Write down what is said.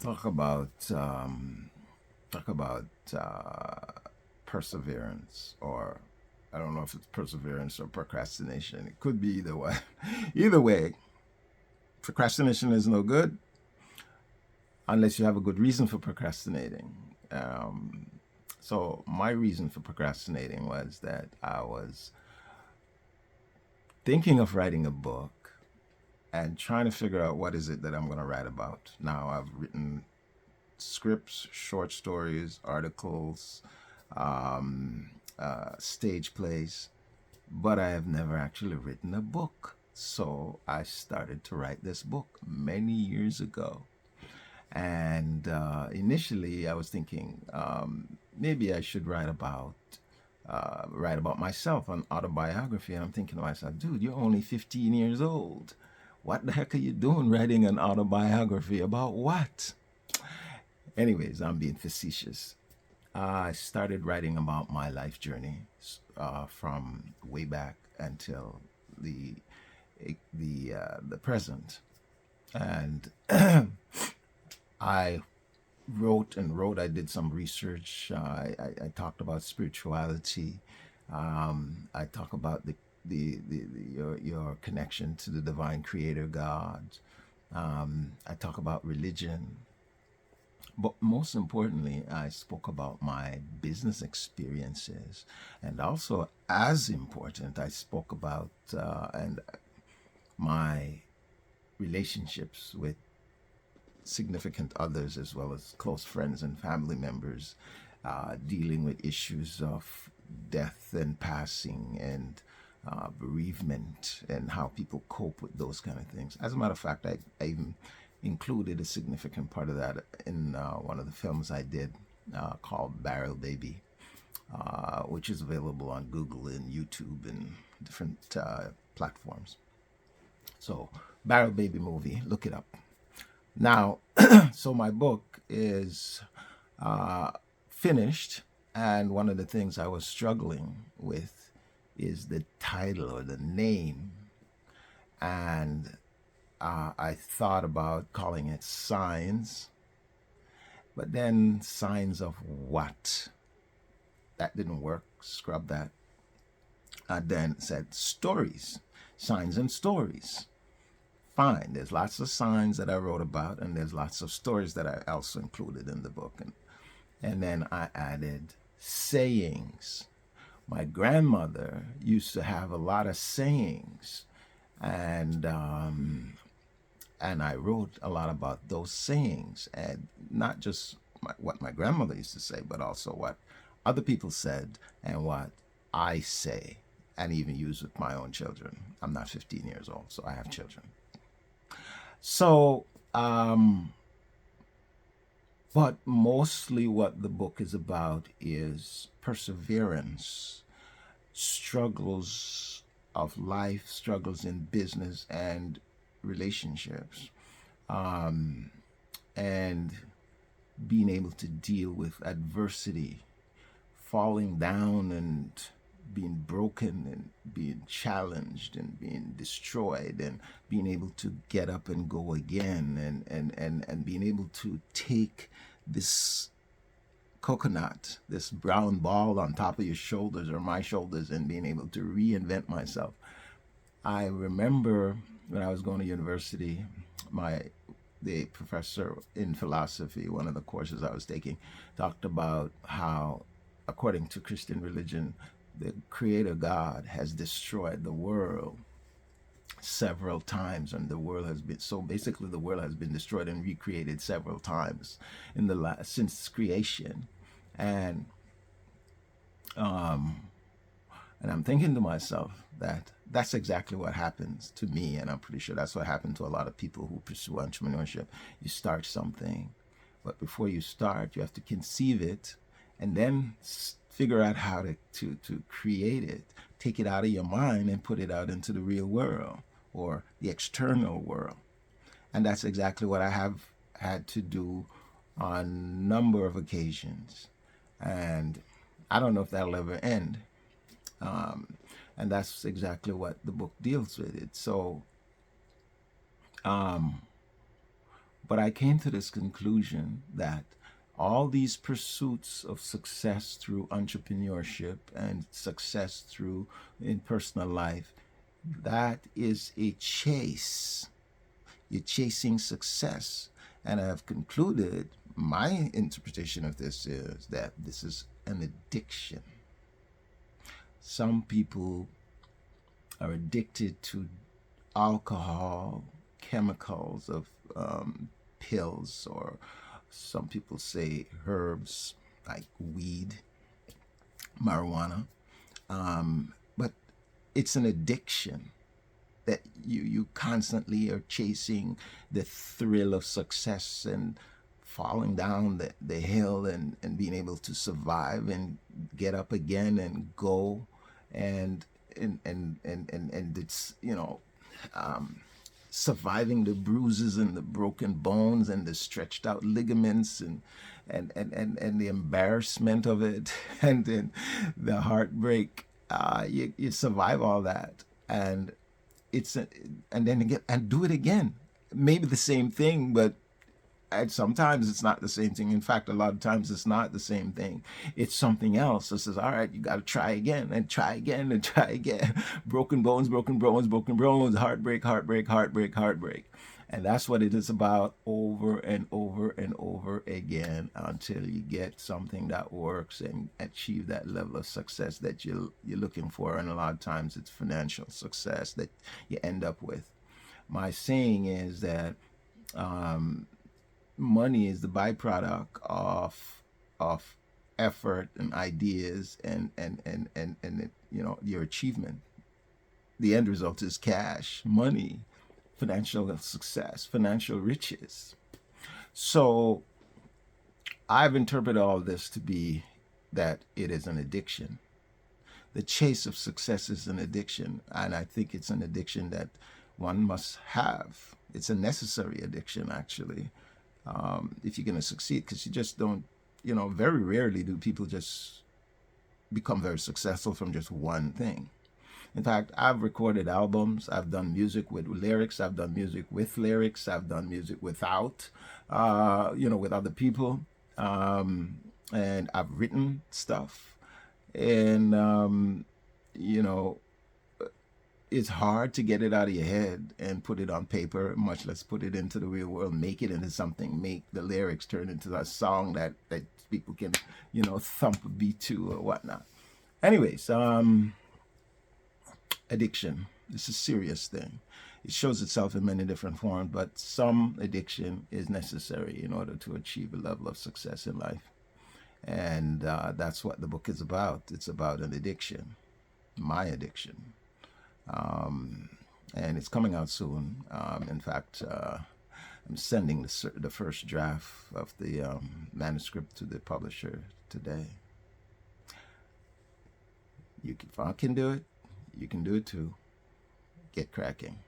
talk about talk about perseverance, or I don't know if it's perseverance or procrastination. It could be either way. Either way, procrastination is no good unless you have a good reason for procrastinating. Um, so my reason for procrastinating was that I was thinking of writing a book and trying to figure out what is it that I'm going to write about. Now I've written scripts, short stories, articles, stage plays, but I have never actually written a book. So I started to write this book many years ago. And initially, I was thinking maybe I should write about myself, an autobiography. And I'm thinking to myself, dude, you're only 15 years old. What the heck are you doing writing an autobiography about what? Anyways, I'm being facetious. I started writing about my life journey from way back until the the present, and I wrote and wrote. I did some research. I talked about spirituality. I talk about your connection to the divine creator God. I talk about religion. But most importantly, I spoke about my business experiences. And also, as important, I spoke about and my relationships with significant others as well as close friends and family members, dealing with issues of death and passing and bereavement and how people cope with those kind of things. As a matter of fact, I even included a significant part of that in one of the films I did called Barrel Baby, which is available on Google and YouTube and different platforms. So, Barrel Baby movie, look it up. Now, so my book is finished, and one of the things I was struggling with is the title or the name. And I thought about calling it Signs, but then Signs of what? That didn't work. Scrub that. I then said Stories, Signs and Stories. Fine. There's lots of signs that I wrote about, and there's lots of stories that I also included in the book. And then I added sayings. My grandmother used to have a lot of sayings, and I wrote a lot about those sayings, and not just what my grandmother used to say, but also what other people said and what I say, and even use with my own children. I'm not 15 years old, so I have children. So, but mostly what the book is about is perseverance, struggles of life, struggles in business and relationships, and being able to deal with adversity, falling down and being broken and being challenged and being destroyed and being able to get up and go again, and being able to take this coconut, this brown ball on top of your shoulders or my shoulders, and being able to reinvent myself. I remember when I was going to university, my the professor in philosophy, one of the courses I was taking, talked about how, according to Christian religion, the creator God has destroyed the world several times, and the world has been, so basically the world has been destroyed and recreated several times in the last since creation. And um and I'm thinking to myself that that's exactly what happens to me, and I'm pretty sure that's what happened to a lot of people who pursue entrepreneurship. You start something, but before you start, you have to conceive it, and then figure out how to create it, take it out of your mind and put it out into the real world or the external world. And that's exactly what I have had to do on a number of occasions. And I don't know if that'll ever end. Um, and that's exactly what the book deals with. It so, um, But I came to this conclusion that all these pursuits of success through entrepreneurship and success through in personal life, that is a chase. You're chasing success. And I've concluded my interpretation of this is that this is an addiction. Some people are addicted to alcohol, chemicals of pills, or some people say herbs like weed, marijuana. But it's an addiction that you constantly are chasing the thrill of success and falling down the hill and being able to survive and get up again and go and it's surviving the bruises and the broken bones and the stretched out ligaments and the embarrassment of it and then the heartbreak. You survive all that, and and then again and do it again. Maybe the same thing, but sometimes it's not the same thing. In fact, a lot of times it's not the same thing. It's something else. It says, all right, you got to try again and try again and try again. Broken bones, broken bones, broken bones, heartbreak, heartbreak, heartbreak, heartbreak. And that's what it is about over and over and over again until you get something that works and achieve that level of success that you're looking for. And a lot of times it's financial success that you end up with. My saying is that money is the byproduct of effort and ideas and your achievement. The end result is cash, money, financial success, financial riches. So I've interpreted all this to be that it is an addiction. The chase of success is an addiction, and I think it's an addiction that one must have. It's a necessary addiction, actually, if you're going to succeed, because you just don't, very rarely do people just become very successful from just one thing. In fact, I've recorded albums. I've done music with lyrics. I've done music with lyrics. I've done music without, with other people. And I've written stuff. And, it's hard to get it out of your head and put it on paper, much less put it into the real world, make it into something, make the lyrics turn into a song that people can, thump a beat to or whatnot. Anyways, addiction. It's a serious thing. It shows itself in many different forms, but some addiction is necessary in order to achieve a level of success in life. And that's what the book is about. It's about an addiction, my addiction. And it's coming out soon. In fact, I'm sending the first draft of the manuscript to the publisher today. If I can do it, you can do it too. Get cracking.